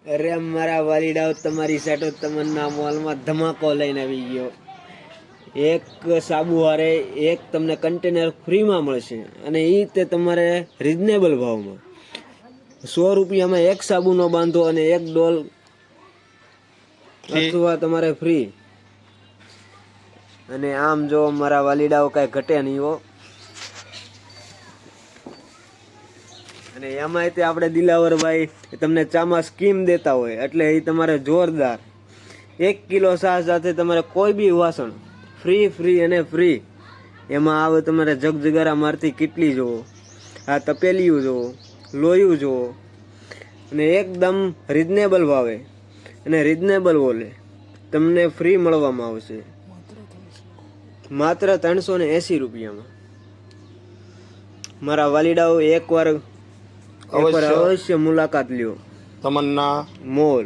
અરે મારા વાલીડાઓ, તમારી સેટો તમન્ના મોલમાં ધમાકો લઈને આવી ગયો. એક સાબુ હારે એક તમને કન્ટેનર ફ્રીમાં મળશે, અને એ તે તમારે રિઝનેબલ ભાવમાં. 100 રૂપિયામાં એક સાબુનો બાંધો અને એક ડોલ અથવા તમારે ફ્રી. અને આમ જો મારા વાલીડાઓ કાંઈ ઘટે નહીં હો. અને એમાંય તે આપણે દિલાવરભાઈ તમને ચામાં સ્કીમ દેતા હોય, એટલે એ તમારે જોરદાર 1 કિલો ચા સાથે તમારે કોઈ બી વાસણ ફ્રી અને ફ્રી. એમાં આવે તમારે જગજગારા મારતી કેટલી જુઓ, આ તપેલીયું જુઓ, લોયું જુઓ, અને એકદમ રિઝનેબલ ભાવે અને રિઝનેબલ બોલે તમને ફ્રી મળવામાં આવશે, માત્ર 380 રૂપિયામાં. મારા વાલીડાઓ એકવાર અવશ્ય મુલાકાત લ્યો તમન્ના મોલ.